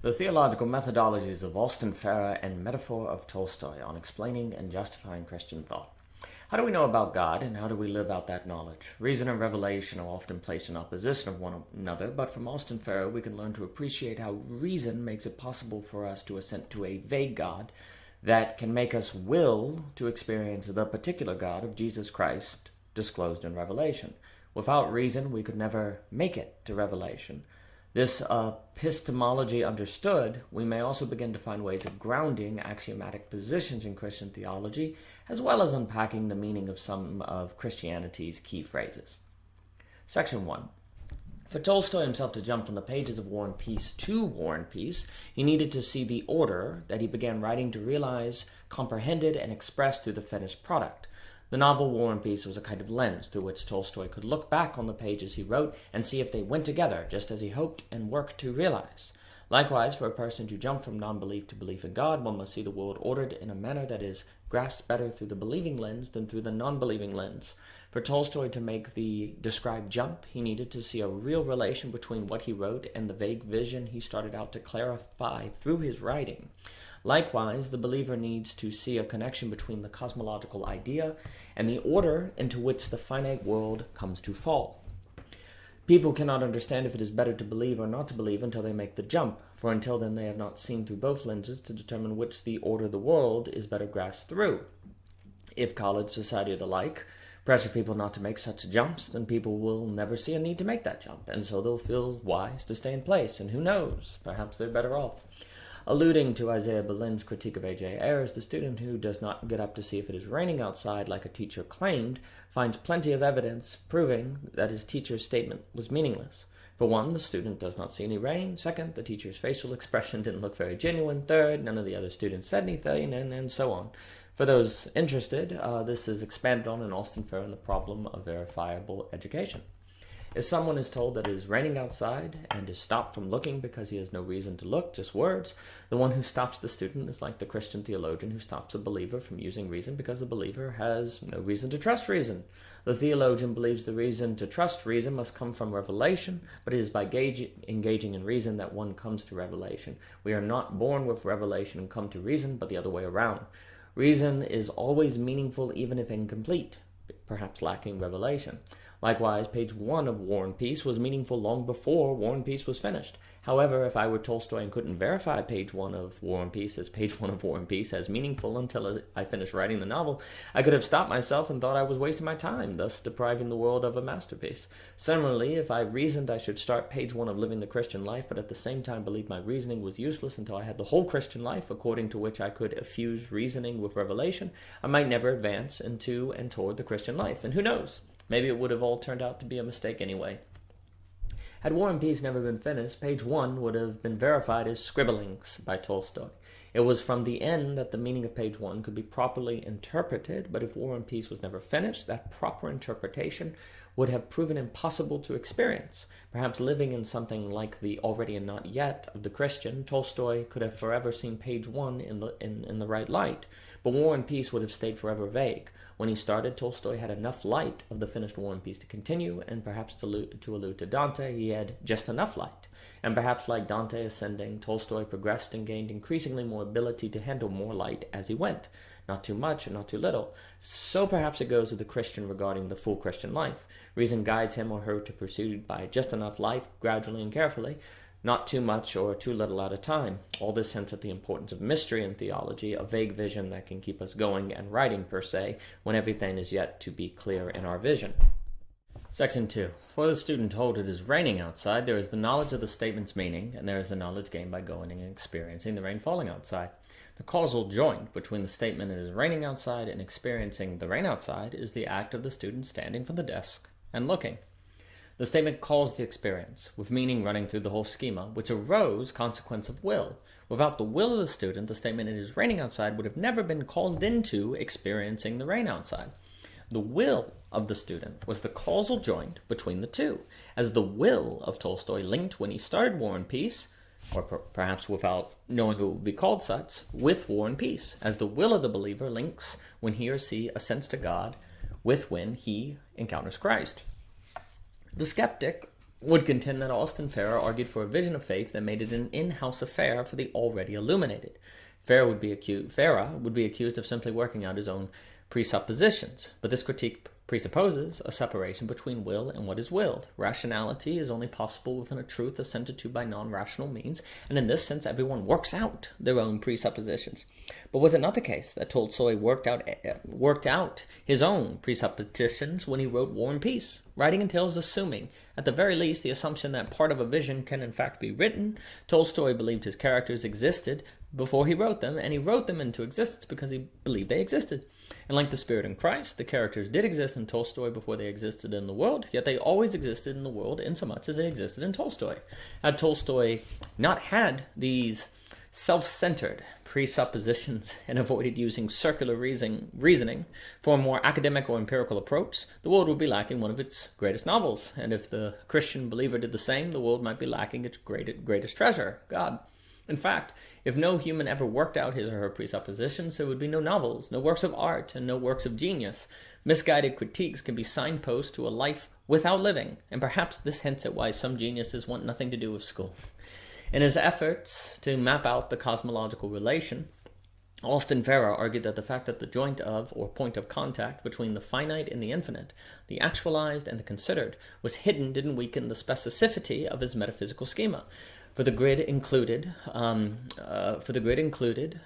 The Theological Methodologies of Austin Farrer and Metaphor of Tolstoy on Explaining and Justifying Christian Thought. How do we know about God, and how do we live out that knowledge? Reason and revelation are often placed in opposition of one another, but from Austin Farrer we can learn to appreciate how reason makes it possible for us to assent to a vague God that can make us will to experience the particular God of Jesus Christ disclosed in Revelation. Without reason, we could never make it to Revelation. This epistemology understood, we may also begin to find ways of grounding axiomatic positions in Christian theology, as well as unpacking the meaning of some of Christianity's key phrases. Section 1. For Tolstoy himself to jump from the pages of War and Peace to War and Peace, he needed to see the order that he began writing to realize, comprehended, and expressed through the finished product. The novel War and Peace was a kind of lens through which Tolstoy could look back on the pages he wrote and see if they went together, just as he hoped and worked to realize. Likewise, for a person to jump from non-belief to belief in God, one must see the world ordered in a manner that is grasped better through the believing lens than through the non-believing lens. For Tolstoy to make the described jump, he needed to see a real relation between what he wrote and the vague vision he started out to clarify through his writing. Likewise, the believer needs to see a connection between the cosmological idea and the order into which the finite world comes to fall. People cannot understand if it is better to believe or not to believe until they make the jump, for until then they have not seen through both lenses to determine which the order of the world is better grasped through. If college, society, or the like pressure people not to make such jumps, then people will never see a need to make that jump, and so they'll feel wise to stay in place, and who knows, perhaps they're better off. Alluding to Isaiah Berlin's critique of A.J. Ayers, the student who does not get up to see if it is raining outside like a teacher claimed finds plenty of evidence proving that his teacher's statement was meaningless. For one, the student does not see any rain. Second, the teacher's facial expression didn't look very genuine. Third, none of the other students said anything, and so on. For those interested, this is expanded on in Austin Farrer and the Problem of Verifiable Education. If someone is told that it is raining outside and is stopped from looking because he has no reason to look, just words, the one who stops the student is like the Christian theologian who stops a believer from using reason because the believer has no reason to trust reason. The theologian believes the reason to trust reason must come from revelation, but it is by engaging in reason that one comes to revelation. We are not born with revelation and come to reason, but the other way around. Reason is always meaningful even if incomplete, perhaps lacking revelation. Likewise, page 1 of War and Peace was meaningful long before War and Peace was finished. However, if I were Tolstoy and couldn't verify page 1 of War and Peace as page 1 of War and Peace as meaningful until I finished writing the novel, I could have stopped myself and thought I was wasting my time, thus depriving the world of a masterpiece. Similarly, if I reasoned I should start page 1 of Living the Christian Life, but at the same time believed my reasoning was useless until I had the whole Christian life, according to which I could fuse reasoning with revelation, I might never advance into and toward the Christian life. And who knows? Maybe it would have all turned out to be a mistake anyway. Had War and Peace never been finished, page 1 would have been verified as scribblings by Tolstoy. It was from the end that the meaning of page 1 could be properly interpreted, but if War and Peace was never finished, that proper interpretation would have proven impossible to experience. Perhaps living in something like the already and not yet of the Christian, Tolstoy could have forever seen page 1 in the right light, but War and Peace would have stayed forever vague. When he started, Tolstoy had enough light of the finished War and Peace to continue, and perhaps to allude to Dante, he had just enough light. And perhaps like Dante ascending, Tolstoy progressed and gained increasingly more ability to handle more light as he went. Not too much and not too little. So perhaps it goes with the Christian regarding the full Christian life. Reason guides him or her to pursue by just enough life, gradually and carefully, not too much or too little at a time. All this hints at the importance of mystery in theology, a vague vision that can keep us going and writing per se, when everything is yet to be clear in our vision. Section 2. For the student told it is raining outside, there is the knowledge of the statement's meaning, and there is the knowledge gained by going and experiencing the rain falling outside. The causal joint between the statement it is raining outside and experiencing the rain outside is the act of the student standing from the desk and looking. The statement calls the experience, with meaning running through the whole schema, which arose consequence of will. Without the will of the student, the statement it is raining outside would have never been caused into experiencing the rain outside. The will of the student was the causal joint between the two, as the will of Tolstoy linked when he started War and Peace, or perhaps without knowing it would be called such, with War and Peace, as the will of the believer links when he or she assents to God with when he encounters Christ. The skeptic would contend that Austin Farrer argued for a vision of faith that made it an in-house affair for the already illuminated. Farrer would be accused of simply working out his own presuppositions, but this critique presupposes a separation between will and what is willed. Rationality is only possible within a truth assented to by non-rational means, and in this sense everyone works out their own presuppositions. But was it not the case that Tolstoy worked out his own presuppositions when he wrote War and Peace? Writing entails assuming, at the very least, the assumption that part of a vision can in fact be written. Tolstoy believed his characters existed before he wrote them, and he wrote them into existence because he believed they existed. And like the Spirit in Christ, the characters did exist in Tolstoy before they existed in the world, yet they always existed in the world insomuch as they existed in Tolstoy. Had Tolstoy not had these self-centered presuppositions and avoided using circular reasoning for a more academic or empirical approach, the world would be lacking one of its greatest novels. And if the Christian believer did the same, the world might be lacking its greatest treasure, God. In fact, if no human ever worked out his or her presuppositions, there would be no novels, no works of art, and no works of genius. Misguided critiques can be signposts to a life without living, and perhaps this hints at why some geniuses want nothing to do with school. In his efforts to map out the cosmological relation, Austin Farrer argued that the fact that the joint of, or point of contact, between the finite and the infinite, the actualized and the considered, was hidden didn't weaken the specificity of his metaphysical schema. For the grid included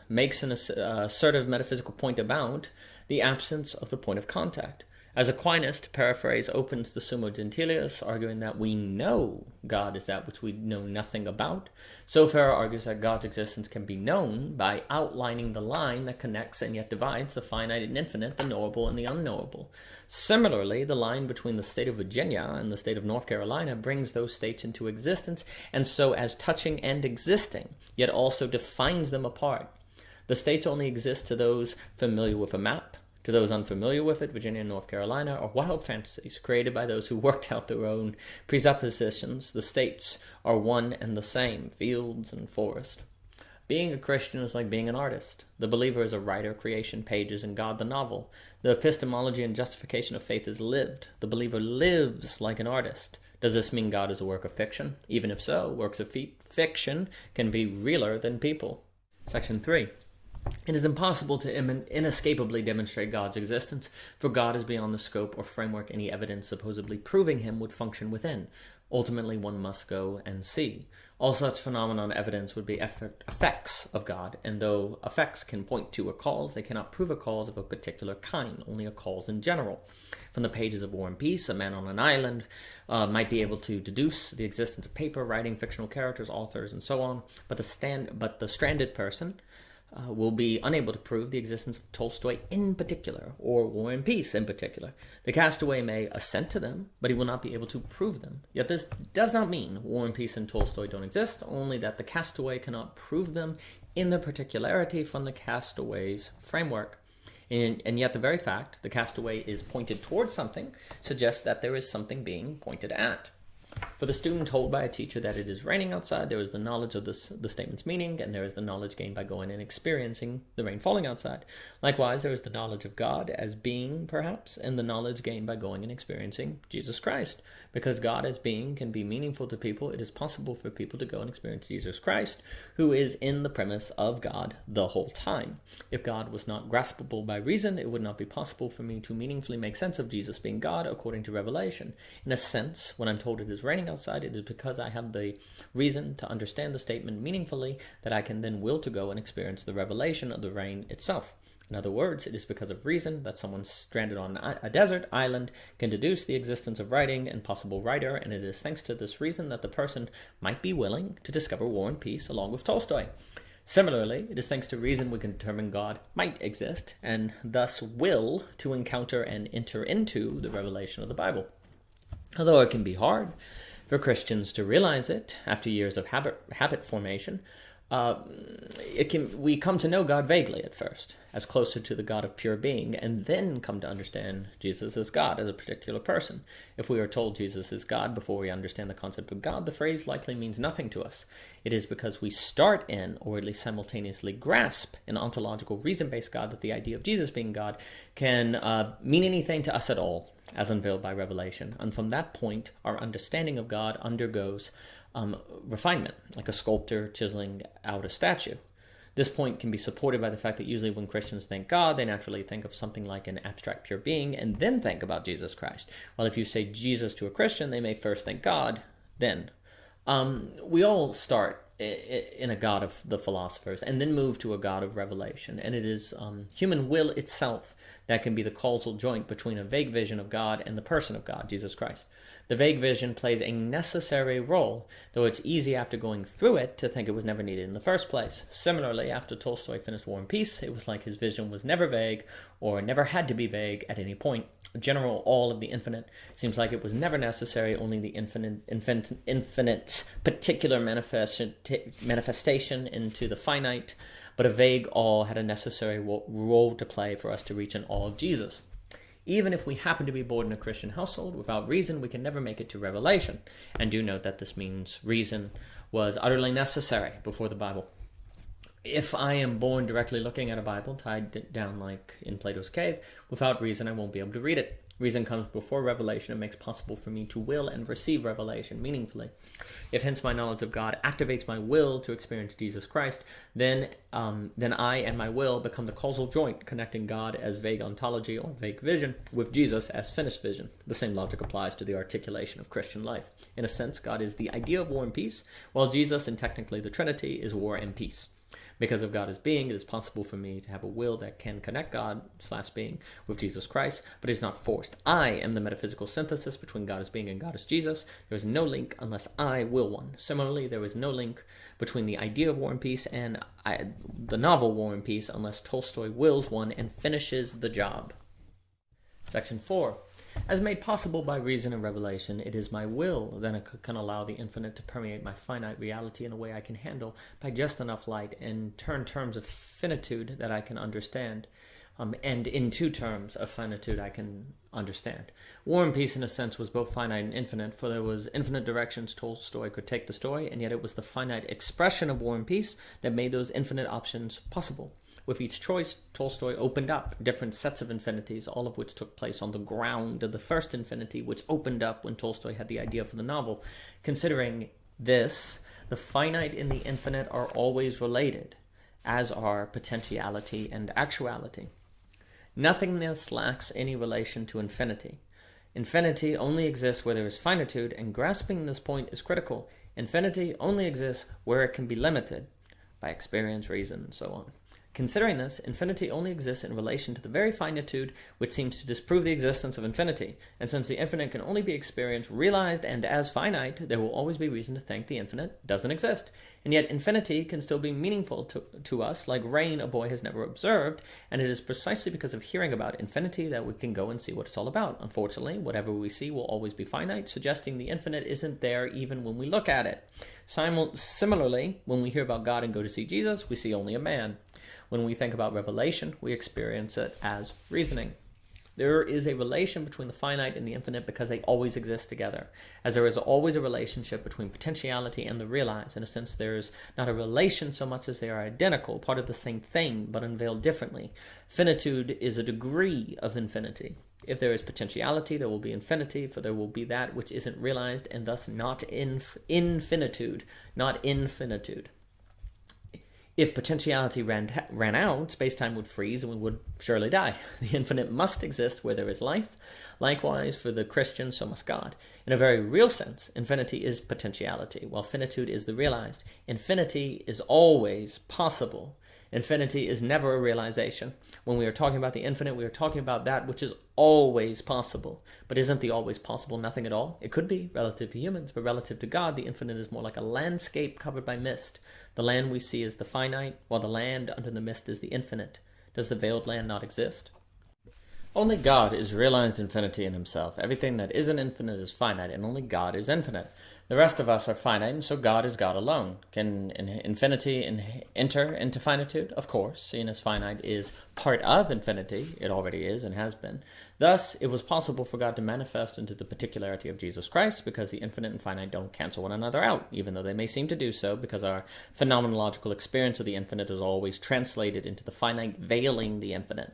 makes an assertive metaphysical point about the absence of the point of contact. As Aquinas, to paraphrase, opens the Summa Gentilius, arguing that we know God is that which we know nothing about, so Farrer argues that God's existence can be known by outlining the line that connects and yet divides the finite and infinite, the knowable and the unknowable. Similarly, the line between the state of Virginia and the state of North Carolina brings those states into existence, and so as touching and existing, yet also defines them apart. The states only exist to those familiar with a map. To those unfamiliar with it, Virginia and North Carolina are wild fantasies created by those who worked out their own presuppositions. The states are one and the same, fields and forest. Being a Christian is like being an artist. The believer is a writer, creation, pages, and God the novel. The epistemology and justification of faith is lived. The believer lives like an artist. Does this mean God is a work of fiction? Even if so, works of fiction can be realer than people. Section 3. It is impossible to inescapably demonstrate God's existence, for God is beyond the scope or framework any evidence supposedly proving him would function within. Ultimately, one must go and see. All such phenomenon evidence would be effects of God, and though effects can point to a cause, they cannot prove a cause of a particular kind, only a cause in general. From the pages of War and Peace, a man on an island might be able to deduce the existence of paper, writing, fictional characters, authors, and so on, but the stranded person will be unable to prove the existence of Tolstoy in particular, or War and Peace in particular. The castaway may assent to them, but he will not be able to prove them. Yet this does not mean War and Peace and Tolstoy don't exist, only that the castaway cannot prove them in their particularity from the castaway's framework. And yet the very fact the castaway is pointed towards something suggests that there is something being pointed at. For the student told by a teacher that it is raining outside, there is the knowledge of the statement's meaning, and there is the knowledge gained by going and experiencing the rain falling outside. Likewise, there is the knowledge of God as being, perhaps, and the knowledge gained by going and experiencing Jesus Christ. Because God as being can be meaningful to people, it is possible for people to go and experience Jesus Christ, who is in the premise of God the whole time. If God was not graspable by reason, it would not be possible for me to meaningfully make sense of Jesus being God according to Revelation. In a sense, when I'm told it is raining outside, it is because I have the reason to understand the statement meaningfully that I can then will to go and experience the revelation of the rain itself. In other words, it is because of reason that someone stranded on a desert island can deduce the existence of writing and possible writer, and it is thanks to this reason that the person might be willing to discover War and Peace along with Tolstoy. Similarly, it is thanks to reason we can determine God might exist, and thus will to encounter and enter into the revelation of the Bible. Although it can be hard for Christians to realize it after years of habit formation, we come to know God vaguely at first, as closer to the God of pure being, and then come to understand Jesus as God, as a particular person. If we are told Jesus is God before we understand the concept of God, the phrase likely means nothing to us. It is because we start in, or at least simultaneously grasp, an ontological reason-based God that the idea of Jesus being God can mean anything to us at all. as unveiled by revelation. And from that point, our understanding of God undergoes refinement, like a sculptor chiseling out a statue. This point can be supported by the fact that usually when Christians think God, they naturally think of something like an abstract pure being and then think about Jesus Christ. While if you say Jesus to a Christian, they may first think God, then. We all start in a God of the philosophers and then move to a God of revelation. And it is human will itself that can be the causal joint between a vague vision of God and the person of God, Jesus Christ. The vague vision plays a necessary role, though it's easy after going through it to think it was never needed in the first place. Similarly, after Tolstoy finished War and Peace, it was like his vision was never vague or never had to be vague at any point. A general all of the infinite seems like it was never necessary, only the infinite particular manifestation into the finite, but a vague all had a necessary role to play for us to reach an all of Jesus. Even if we happen to be born in a Christian household, without reason, we can never make it to revelation. And do note that this means reason was utterly necessary before the Bible. If I am born directly looking at a Bible, tied down like in Plato's cave, without reason, I won't be able to read it. Reason comes before revelation and makes possible for me to will and receive revelation meaningfully. If hence my knowledge of God activates my will to experience Jesus Christ, then I and my will become the causal joint connecting God as vague ontology or vague vision with Jesus as finished vision. The same logic applies to the articulation of Christian life. In a sense, God is the idea of war and peace, while Jesus, and technically the Trinity, is war and peace. Because of God as being, it is possible for me to have a will that can connect God/being with Jesus Christ, but is not forced. I am the metaphysical synthesis between God as being and God as Jesus. There is no link unless I will one. Similarly, there is no link between the idea of war and peace and the novel War and Peace unless Tolstoy wills one and finishes the job. Section 4. As made possible by reason and revelation, it is my will that can allow the infinite to permeate my finite reality in a way I can handle by just enough light and turn terms of finitude that I can understand, and into terms of finitude I can understand. War and Peace, in a sense, was both finite and infinite, for there was infinite directions Tolstoy could take the story, and yet it was the finite expression of War and Peace that made those infinite options possible. With each choice, Tolstoy opened up different sets of infinities, all of which took place on the ground of the first infinity, which opened up when Tolstoy had the idea for the novel. Considering this, the finite and the infinite are always related, as are potentiality and actuality. Nothingness lacks any relation to infinity. Infinity only exists where there is finitude, and grasping this point is critical. Infinity only exists where it can be limited by experience, reason, and so on. Considering this, infinity only exists in relation to the very finitude which seems to disprove the existence of infinity, and since the infinite can only be experienced, realized, and as finite, there will always be reason to think the infinite doesn't exist. And yet infinity can still be meaningful to us, like rain a boy has never observed, and it is precisely because of hearing about infinity that we can go and see what it's all about. Unfortunately, whatever we see will always be finite, suggesting the infinite isn't there even when we look at it. Similarly, when we hear about God and go to see Jesus, we see only a man. When we think about revelation, we experience it as reasoning. There is a relation between the finite and the infinite because they always exist together. As there is always a relationship between potentiality and the realized. In a sense, there is not a relation so much as they are identical, part of the same thing, but unveiled differently. Finitude is a degree of infinity. If there is potentiality, there will be infinity, for there will be that which isn't realized, and thus not infinitude, not infinitude. If potentiality ran out, space-time would freeze and we would surely die. The infinite must exist where there is life. Likewise, for the Christian, so must God. In a very real sense, infinity is potentiality, while finitude is the realized. Infinity is always possible. Infinity is never a realization. When we are talking about the infinite, we are talking about that which is always possible. But isn't the always possible nothing at all? It could be, relative to humans, but relative to God, the infinite is more like a landscape covered by mist. The land we see is the finite, while the land under the mist is the infinite. Does the veiled land not exist? Only God is realized infinity in himself. Everything that isn't infinite is finite, and only God is infinite. The rest of us are finite, and so God is God alone. Can infinity enter into finitude? Of course, seeing as finite is part of infinity. It already is and has been. Thus, it was possible for God to manifest into the particularity of Jesus Christ, because the infinite and finite don't cancel one another out, even though they may seem to do so, because our phenomenological experience of the infinite is always translated into the finite, veiling the infinite.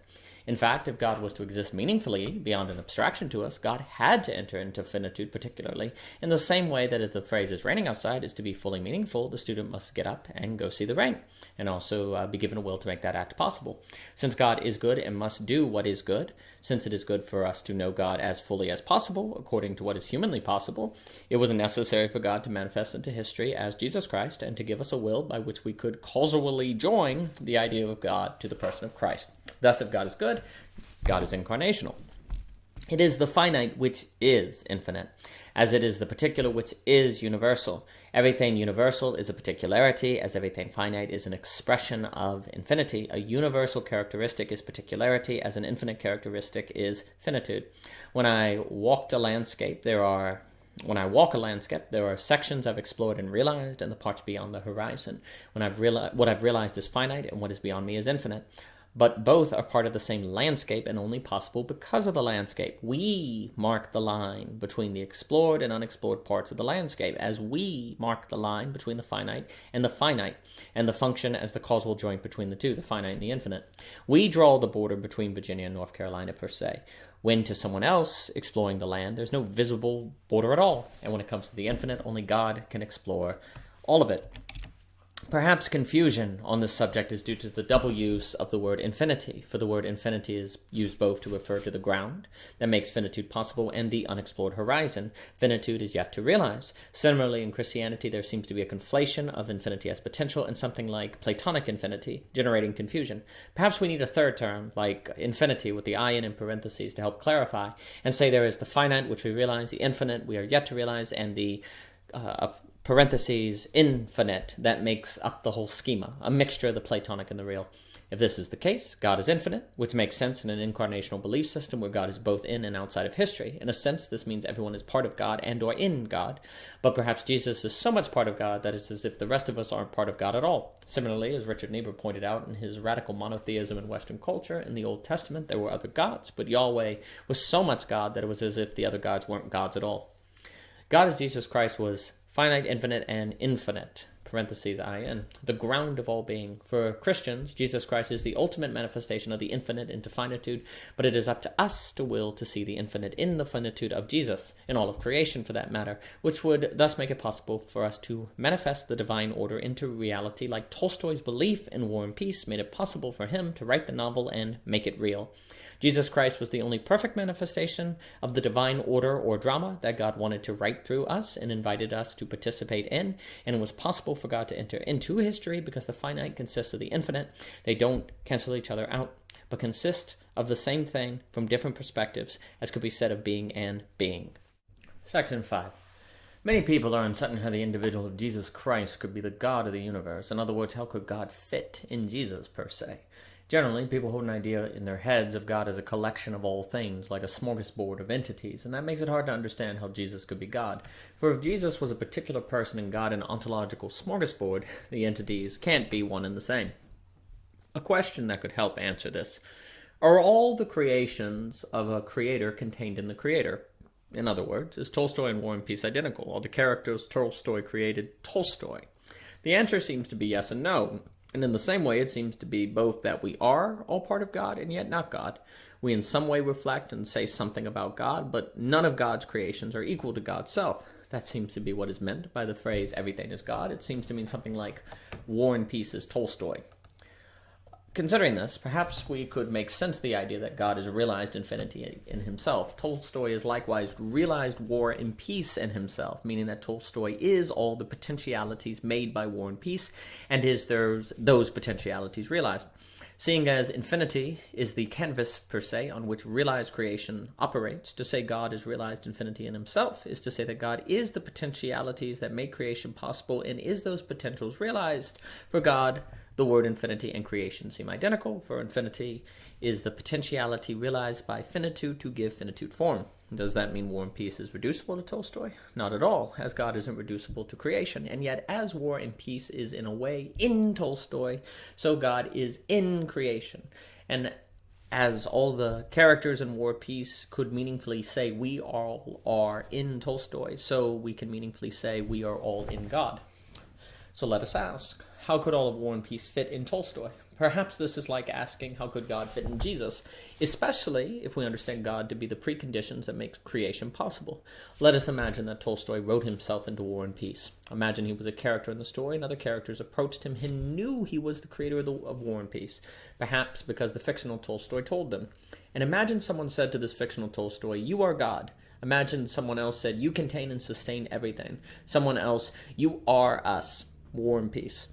In fact, if God was to exist meaningfully beyond an abstraction to us, God had to enter into finitude, particularly in the same way that if the phrase "it's raining outside" is to be fully meaningful, the student must get up and go see the rain, and also be given a will to make that act possible. Since God is good and must do what is good, since it is good for us to know God as fully as possible, according to what is humanly possible, it was necessary for God to manifest into history as Jesus Christ and to give us a will by which we could causally join the idea of God to the person of Christ. Thus, if God is good, God is incarnational. It is the finite which is infinite, as it is the particular which is universal. Everything universal is a particularity, as everything finite is an expression of infinity. A universal characteristic is particularity, as an infinite characteristic is finitude. When I walk a landscape, there are sections I've explored and realized, and the parts beyond the horizon. What I've realized is finite, and what is beyond me is infinite. But both are part of the same landscape and only possible because of the landscape. We mark the line between the explored and unexplored parts of the landscape, as we mark the line between the finite, and the function as the causal joint between the two, the finite and the infinite. We draw the border between Virginia and North Carolina per se. When to someone else exploring the land, there's no visible border at all. And when it comes to the infinite, only God can explore all of it. Perhaps confusion on this subject is due to the double use of the word infinity, for the word infinity is used both to refer to the ground that makes finitude possible and the unexplored horizon finitude is yet to realize. Similarly, in Christianity, there seems to be a conflation of infinity as potential and something like Platonic infinity, generating confusion. Perhaps we need a third term, like infinity with the I in parentheses, to help clarify, and say there is the finite, which we realize, the infinite we are yet to realize, and the parentheses infinite that makes up the whole schema, a mixture of the Platonic and the real. If this is the case, God is infinite, which makes sense in an incarnational belief system where God is both in and outside of history. In a sense, this means everyone is part of God and or in God, but perhaps Jesus is so much part of God that it's as if the rest of us aren't part of God at all. Similarly, as Richard Niebuhr pointed out in his radical monotheism in Western culture, in the Old Testament there were other gods, but Yahweh was so much God that it was as if the other gods weren't gods at all. God as Jesus Christ was finite, infinite, and infinite, parentheses in, the ground of all being. For Christians, Jesus Christ is the ultimate manifestation of the infinite into finitude, but it is up to us to will to see the infinite in the finitude of Jesus, in all of creation for that matter, which would thus make it possible for us to manifest the divine order into reality, like Tolstoy's belief in War and Peace made it possible for him to write the novel and make it real. Jesus Christ was the only perfect manifestation of the divine order or drama that God wanted to write through us and invited us to participate in, and it was possible for God to enter into history because the finite consists of the infinite. They don't cancel each other out, but consist of the same thing from different perspectives, as could be said of being and being. Section 5. Many people are uncertain how the individual of Jesus Christ could be the God of the universe. In other words, how could God fit in Jesus per se? Generally, people hold an idea in their heads of God as a collection of all things, like a smorgasbord of entities, and that makes it hard to understand how Jesus could be God. For if Jesus was a particular person and God an ontological smorgasbord, the entities can't be one and the same. A question that could help answer this: are all the creations of a creator contained in the creator? In other words, is Tolstoy and War and Peace identical? Are the characters Tolstoy created Tolstoy? The answer seems to be yes and no. And in the same way, it seems to be both that we are all part of God and yet not God. We in some way reflect and say something about God, but none of God's creations are equal to God's self. That seems to be what is meant by the phrase everything is God. It seems to mean something like War and Peace is Tolstoy. Considering this, perhaps we could make sense of the idea that God is realized infinity in himself. Tolstoy is likewise realized war and peace in himself, meaning that Tolstoy is all the potentialities made by war and peace, and is those potentialities realized. Seeing as infinity is the canvas, per se, on which realized creation operates, to say God is realized infinity in himself is to say that God is the potentialities that make creation possible, and is those potentials realized. For God, the word infinity and creation seem identical, for infinity is the potentiality realized by finitude to give finitude form. Does that mean War and Peace is reducible to Tolstoy? Not at all, as God isn't reducible to creation, and yet as War and Peace is in a way in Tolstoy, so God is in creation. And as all the characters in War and Peace could meaningfully say we all are in Tolstoy, so we can meaningfully say we are all in God. So let us ask, how could all of War and Peace fit in Tolstoy? Perhaps this is like asking how could God fit in Jesus, especially if we understand God to be the preconditions that make creation possible. Let us imagine that Tolstoy wrote himself into War and Peace. Imagine he was a character in the story and other characters approached him and knew he was the creator of War and Peace, perhaps because the fictional Tolstoy told them. And imagine someone said to this fictional Tolstoy, "You are God." Imagine someone else said, "You contain and sustain everything." Someone else, "You are us." War and Peace.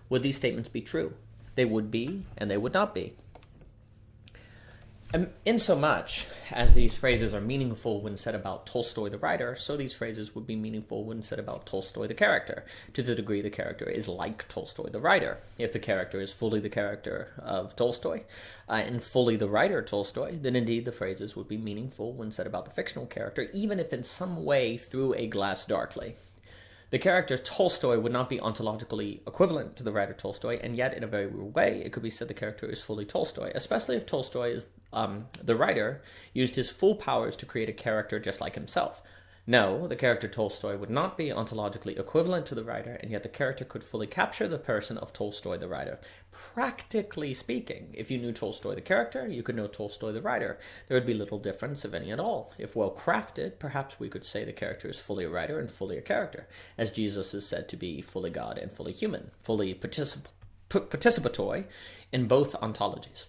Would these statements be true? They would be, and they would not be. Insomuch as these phrases are meaningful when said about Tolstoy the writer, so these phrases would be meaningful when said about Tolstoy the character, to the degree the character is like Tolstoy the writer. If the character is fully the character of Tolstoy, and fully the writer Tolstoy, then indeed the phrases would be meaningful when said about the fictional character, even if in some way through a glass darkly. The character Tolstoy would not be ontologically equivalent to the writer Tolstoy, and yet in a very real way it could be said the character is fully Tolstoy, especially if Tolstoy, is the writer, used his full powers to create a character just like himself. No, the character Tolstoy would not be ontologically equivalent to the writer, and yet the character could fully capture the person of Tolstoy the writer. Practically speaking, if you knew Tolstoy the character, you could know Tolstoy the writer. There would be little difference, if any at all. If well crafted, perhaps we could say the character is fully a writer and fully a character, as Jesus is said to be fully God and fully human, fully participatory in both ontologies.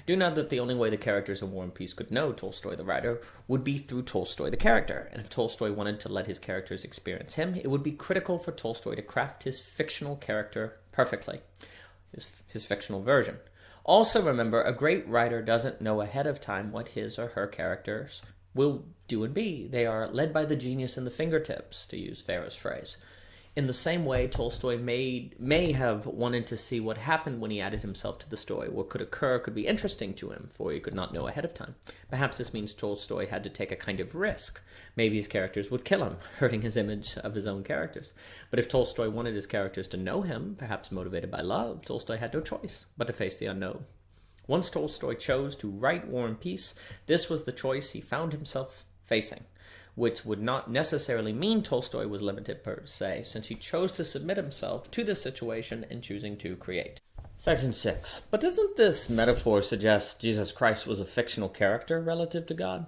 Do note that the only way the characters in War and Peace could know Tolstoy the writer would be through Tolstoy the character, and if Tolstoy wanted to let his characters experience him, it would be critical for Tolstoy to craft his fictional character perfectly, his fictional version. Also remember, a great writer doesn't know ahead of time what his or her characters will do and be. They are led by the genius in the fingertips, to use Farah's phrase. In the same way, Tolstoy may have wanted to see what happened when he added himself to the story. What could occur could be interesting to him, for he could not know ahead of time. Perhaps this means Tolstoy had to take a kind of risk. Maybe his characters would kill him, hurting his image of his own characters. But if Tolstoy wanted his characters to know him, perhaps motivated by love, Tolstoy had no choice but to face the unknown. Once Tolstoy chose to write War and Peace, this was the choice he found himself facing, which would not necessarily mean Tolstoy was limited per se, since he chose to submit himself to this situation in choosing to create. Section 6. But doesn't this metaphor suggest Jesus Christ was a fictional character relative to God?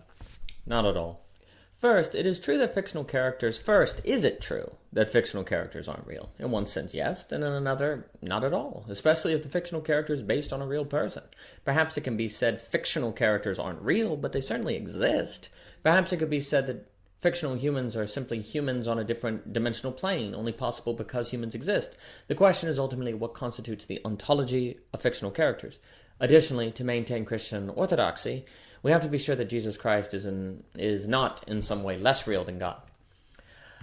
Not at all. First, it is true that fictional characters... First, is it true that fictional characters aren't real? In one sense, yes, and in another, not at all, especially if the fictional character is based on a real person. Perhaps it can be said fictional characters aren't real, but they certainly exist. Perhaps it could be said that fictional humans are simply humans on a different dimensional plane, only possible because humans exist. The question is ultimately what constitutes the ontology of fictional characters. Additionally, to maintain Christian orthodoxy, we have to be sure that Jesus Christ is not in some way less real than God.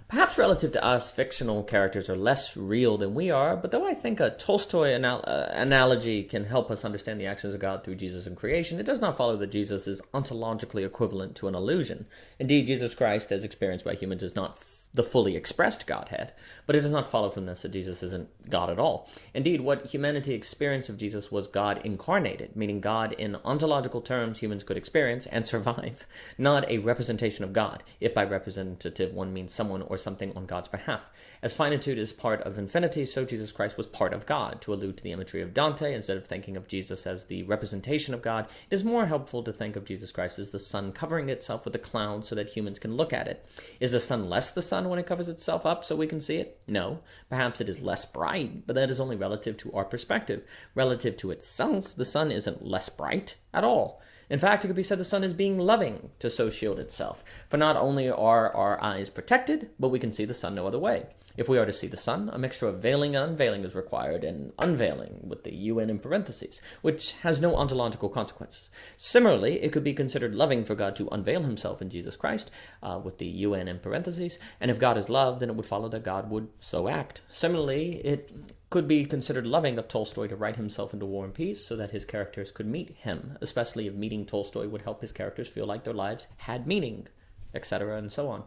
Perhaps relative to us, fictional characters are less real than we are, but though I think a Tolstoy analogy can help us understand the actions of God through Jesus in creation, it does not follow that Jesus is ontologically equivalent to an illusion. Indeed, Jesus Christ, as experienced by humans, is not the fully expressed Godhead, but it does not follow from this that Jesus isn't God at all. Indeed, what humanity experienced of Jesus was God incarnated, meaning God in ontological terms humans could experience and survive, not a representation of God, if by representative one means someone or something on God's behalf. As finitude is part of infinity, so Jesus Christ was part of God. To allude to the imagery of Dante, instead of thinking of Jesus as the representation of God, it is more helpful to think of Jesus Christ as the sun covering itself with a cloud so that humans can look at it. Is the sun less the sun when it covers itself up so we can see it? No. Perhaps it is less bright, but that is only relative to our perspective. Relative to itself, the sun isn't less bright at all. In fact, it could be said the sun is being loving to so shield itself. For not only are our eyes protected, but we can see the sun no other way. If we are to see the sun, a mixture of veiling and unveiling is required, and unveiling with the UN in parentheses, which has no ontological consequences. Similarly, it could be considered loving for God to unveil himself in Jesus Christ, with the UN in parentheses, and if God is love, then it would follow that God would so act. Similarly, it could be considered loving of Tolstoy to write himself into War and Peace so that his characters could meet him, especially if meeting Tolstoy would help his characters feel like their lives had meaning, etc., and so on.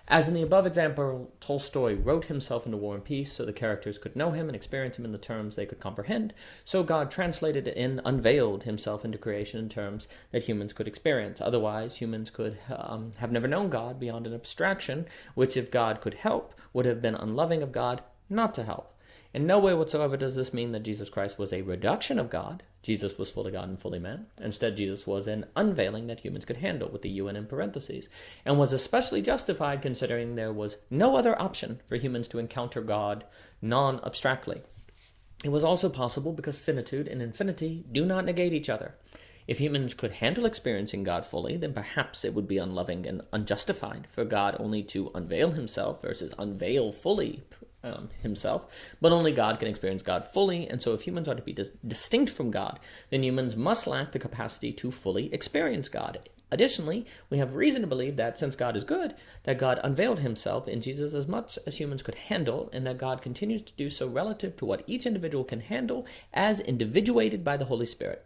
As in the above example, Tolstoy wrote himself into War and Peace so the characters could know him and experience him in the terms they could comprehend, so God translated and unveiled himself into creation in terms that humans could experience. Otherwise, humans could have never known God beyond an abstraction, which if God could help, would have been unloving of God not to help. In no way whatsoever does this mean that Jesus Christ was a reduction of God. Jesus was fully God and fully man. Instead, Jesus was an unveiling that humans could handle, with the UN in parentheses, and was especially justified considering there was no other option for humans to encounter God non-abstractly. It was also possible because finitude and infinity do not negate each other. If humans could handle experiencing God fully, then perhaps it would be unloving and unjustified for God only to unveil himself versus unveil fully himself. But only God can experience God fully, and so if humans are to be distinct from God, then humans must lack the capacity to fully experience God. Additionally, we have reason to believe that since God is good, that God unveiled himself in Jesus as much as humans could handle, and that God continues to do so relative to what each individual can handle as individuated by the Holy Spirit.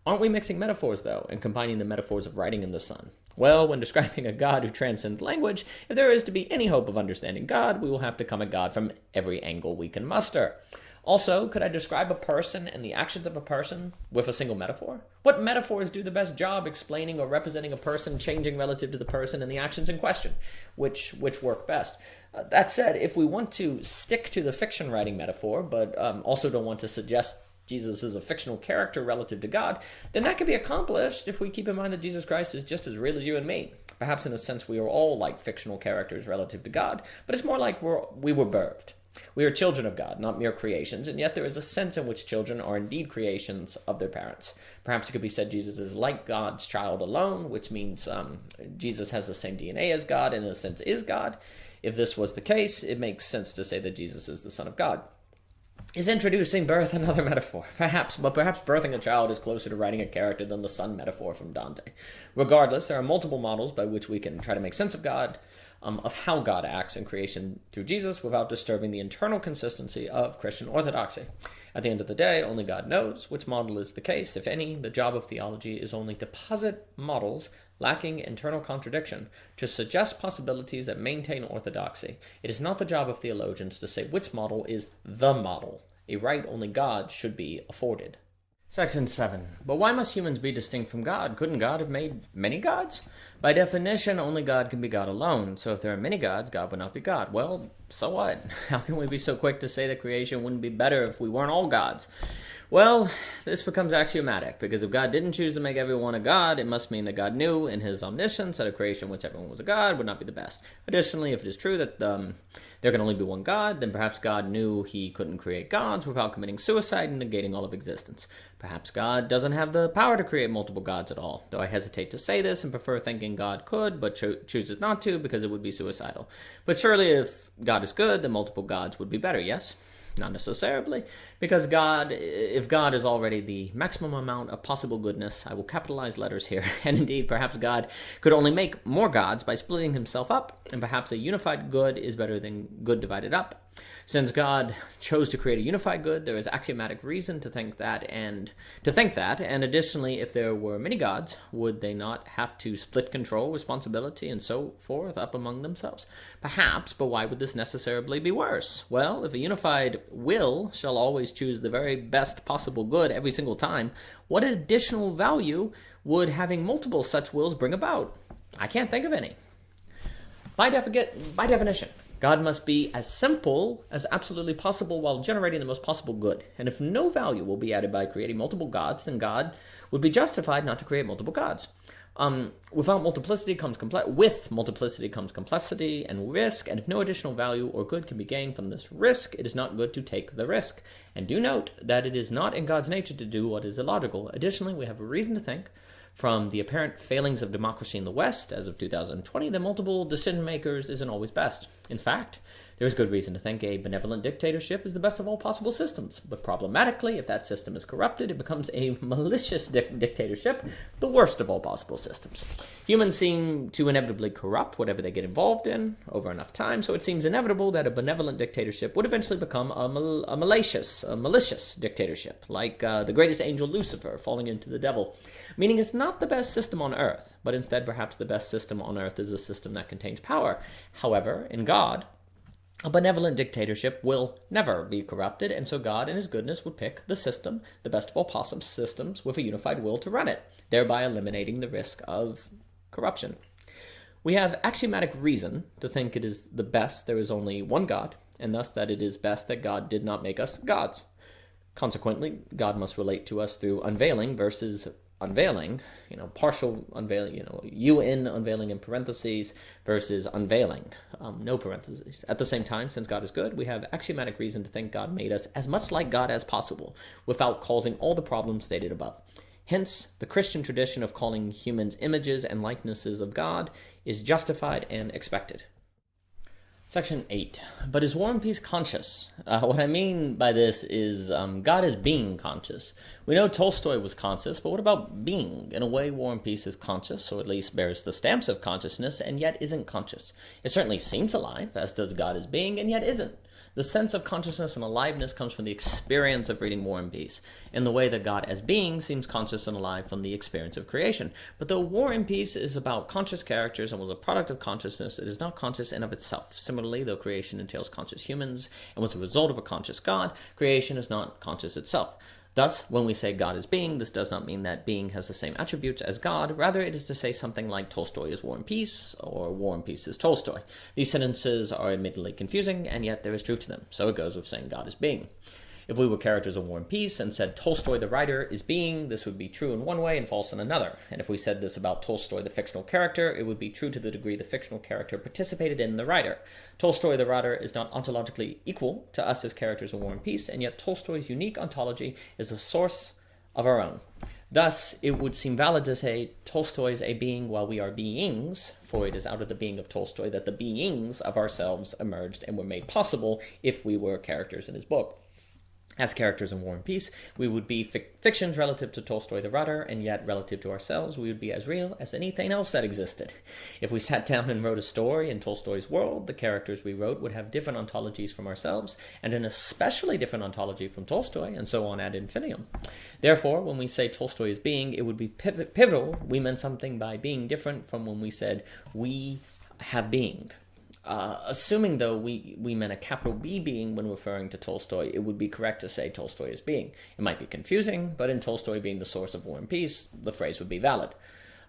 Aren't we mixing metaphors, though, and combining the metaphors of writing in the sun? Well, when describing a God who transcends language, if there is to be any hope of understanding God, we will have to come at God from every angle we can muster. Also, could I describe a person and the actions of a person with a single metaphor? What metaphors do the best job explaining or representing a person changing relative to the person and the actions in question? Which work best? That said, if we want to stick to the fiction writing metaphor, but also don't want to suggest Jesus is a fictional character relative to God, then that can be accomplished if we keep in mind that Jesus Christ is just as real as you and me. Perhaps in a sense we are all like fictional characters relative to God, but it's more like we were birthed. We are children of God, not mere creations, and yet there is a sense in which children are indeed creations of their parents. Perhaps it could be said Jesus is like God's child alone, which means Jesus has the same DNA as God and in a sense is God. If this was the case, it makes sense to say that Jesus is the Son of God. Is introducing birth another metaphor? Perhaps, but perhaps birthing a child is closer to writing a character than the sun metaphor from Dante. Regardless, there are multiple models by which we can try to make sense of God, of how God acts in creation through Jesus without disturbing the internal consistency of Christian orthodoxy. At the end of the day, only God knows which model is the case, if any. The job of theology is only to posit models lacking internal contradiction, to suggest possibilities that maintain orthodoxy. It is not the job of theologians to say which model is the model, a right only God should be afforded. Section 7. But why must humans be distinct from God? Couldn't God have made many gods? By definition, only God can be God alone. So if there are many gods, God would not be God. Well, so what? How can we be so quick to say that creation wouldn't be better if we weren't all gods? Well, this becomes axiomatic, because if God didn't choose to make everyone a god, it must mean that God knew in his omniscience that a creation in which everyone was a god would not be the best. Additionally, if it is true that there can only be one God, then perhaps God knew he couldn't create gods without committing suicide and negating all of existence. Perhaps God doesn't have the power to create multiple gods at all, though I hesitate to say this and prefer thinking God could, but chooses not to because it would be suicidal. But surely if God is good, then multiple gods would be better, yes? Not necessarily, because if God is already the maximum amount of possible goodness, I will capitalize letters here, and indeed perhaps God could only make more gods by splitting himself up, and perhaps a unified good is better than good divided up. Since God chose to create a unified good, there is axiomatic reason to think that, and additionally, if there were many gods, would they not have to split control, responsibility, and so forth up among themselves? Perhaps, but why would this necessarily be worse? Well, if a unified will shall always choose the very best possible good every single time, what additional value would having multiple such wills bring about? I can't think of any. By definition, God must be as simple as absolutely possible while generating the most possible good. And if no value will be added by creating multiple gods, then God would be justified not to create multiple gods. With multiplicity comes complexity and risk, and if no additional value or good can be gained from this risk, it is not good to take the risk. And do note that it is not in God's nature to do what is illogical. Additionally, we have a reason to think, from the apparent failings of democracy in the West as of 2020, that multiple decision makers isn't always best. In fact, there is good reason to think a benevolent dictatorship is the best of all possible systems. But problematically, if that system is corrupted, it becomes a malicious dictatorship, the worst of all possible systems. Humans seem to inevitably corrupt whatever they get involved in over enough time, so it seems inevitable that a benevolent dictatorship would eventually become a malicious dictatorship, like the greatest angel Lucifer falling into the devil. Meaning it's not the best system on earth, but instead perhaps the best system on earth is a system that contains power. However, in God, a benevolent dictatorship will never be corrupted, and so God in his goodness would pick the system, the best of all possible systems, with a unified will to run it, thereby eliminating the risk of corruption. We have axiomatic reason to think it is the best there is only one God, and thus that it is best that God did not make us gods. Consequently, God must relate to us through unveiling versus unveiling, partial unveiling, unveiling in parentheses versus unveiling, no parentheses. At the same time, since God is good, we have axiomatic reason to think God made us as much like God as possible without causing all the problems stated above. Hence, the Christian tradition of calling humans images and likenesses of God is justified and expected. Section 8. But is War and Peace conscious? What I mean by this is God is being conscious. We know Tolstoy was conscious, but what about being? In a way, War and Peace is conscious, or at least bears the stamps of consciousness, and yet isn't conscious. It certainly seems alive, as does God as being, and yet isn't. The sense of consciousness and aliveness comes from the experience of reading War and Peace, in the way that God as being seems conscious and alive from the experience of creation. But though War and Peace is about conscious characters and was a product of consciousness, it is not conscious in of itself. Similarly, though creation entails conscious humans and was a result of a conscious God, creation is not conscious itself. Thus, when we say God is being, this does not mean that being has the same attributes as God. Rather, it is to say something like Tolstoy is War and Peace, or War and Peace is Tolstoy. These sentences are admittedly confusing, and yet there is truth to them. So it goes with saying God is being. If we were characters of War and Peace and said Tolstoy the writer is being, this would be true in one way and false in another. And if we said this about Tolstoy the fictional character, it would be true to the degree the fictional character participated in the writer. Tolstoy the writer is not ontologically equal to us as characters of War and Peace, and yet Tolstoy's unique ontology is the source of our own. Thus, it would seem valid to say Tolstoy is a being while we are beings, for it is out of the being of Tolstoy that the beings of ourselves emerged and were made possible if we were characters in his book. As characters in War and Peace, we would be fictions relative to Tolstoy the writer, and yet relative to ourselves, we would be as real as anything else that existed. If we sat down and wrote a story in Tolstoy's world, the characters we wrote would have different ontologies from ourselves, and an especially different ontology from Tolstoy, and so on ad infinitum. Therefore, when we say Tolstoy is being, it would be pivotal. We meant something by being different from when we said we have being. Assuming, though, we meant a capital B being when referring to Tolstoy, it would be correct to say Tolstoy is being. It might be confusing, but in Tolstoy being the source of War and Peace, the phrase would be valid.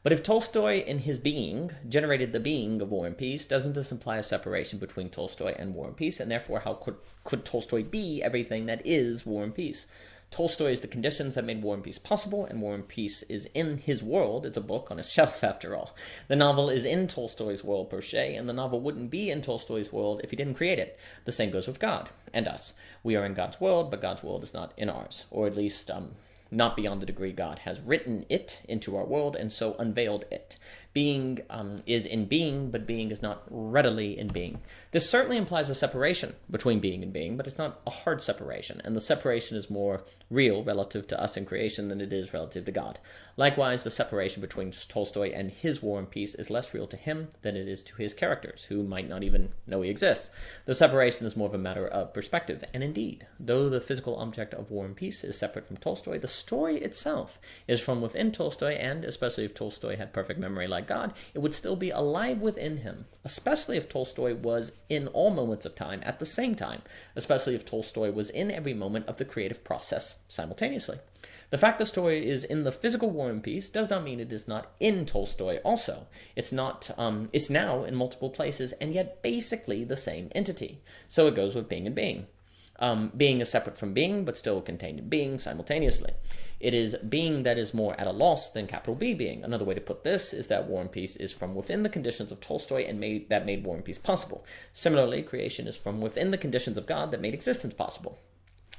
But if Tolstoy in his being generated the being of War and Peace, doesn't this imply a separation between Tolstoy and War and Peace? And therefore, how could Tolstoy be everything that is War and Peace? Tolstoy is the conditions that made War and Peace possible, and War and Peace is in his world. It's a book on a shelf, after all. The novel is in Tolstoy's world, per se, and the novel wouldn't be in Tolstoy's world if he didn't create it. The same goes with God and us. We are in God's world, but God's world is not in ours, or at least not beyond the degree God has written it into our world and so unveiled it. Being is in being, but being is not readily in being. This certainly implies a separation between being and being, but it's not a hard separation, and the separation is more real relative to us in creation than it is relative to God. Likewise, the separation between Tolstoy and his War and Peace is less real to him than it is to his characters, who might not even know he exists. The separation is more of a matter of perspective, and indeed, though the physical object of War and Peace is separate from Tolstoy, the story itself is from within Tolstoy, and especially if Tolstoy had perfect memory like God, it would still be alive within him, especially if Tolstoy was in all moments of time at the same time, especially if Tolstoy was in every moment of the creative process simultaneously. The fact the story is in the physical War and Peace does not mean it is not in Tolstoy also. It's not. It's now in multiple places, and yet basically the same entity. So it goes with being and being. Being is separate from being, but still contained in being simultaneously. It is being that is more at a loss than capital B being. Another way to put this is that War and Peace is from within the conditions of Tolstoy and that made War and Peace possible. Similarly, creation is from within the conditions of God that made existence possible.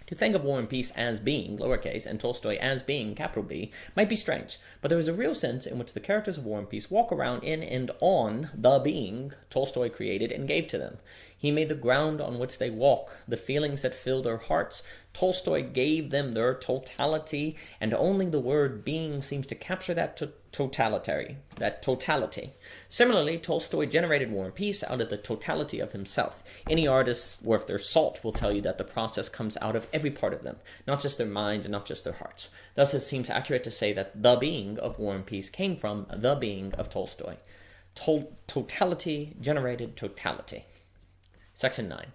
To think of War and Peace as being, lowercase, and Tolstoy as being, capital B, might be strange, but there is a real sense in which the characters of War and Peace walk around in and on the being Tolstoy created and gave to them. He made the ground on which they walk, the feelings that fill their hearts. Tolstoy gave them their totality, and only the word being seems to capture that totality. Similarly, Tolstoy generated War and Peace out of the totality of himself. Any artist worth their salt will tell you that the process comes out of every part of them, not just their minds and not just their hearts. Thus, it seems accurate to say that the being of War and Peace came from the being of Tolstoy. Totality generated totality. Section 9.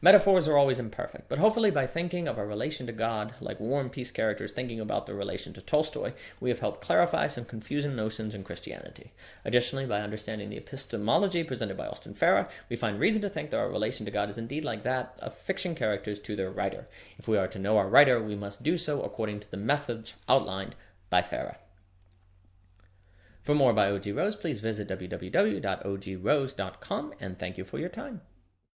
Metaphors are always imperfect, but hopefully by thinking of our relation to God like War and Peace characters thinking about their relation to Tolstoy, we have helped clarify some confusing notions in Christianity. Additionally, by understanding the epistemology presented by Austin Farrer, we find reason to think that our relation to God is indeed like that of fiction characters to their writer. If we are to know our writer, we must do so according to the methods outlined by Farrer. For more by O.G. Rose, please visit www.ogrose.com, and thank you for your time.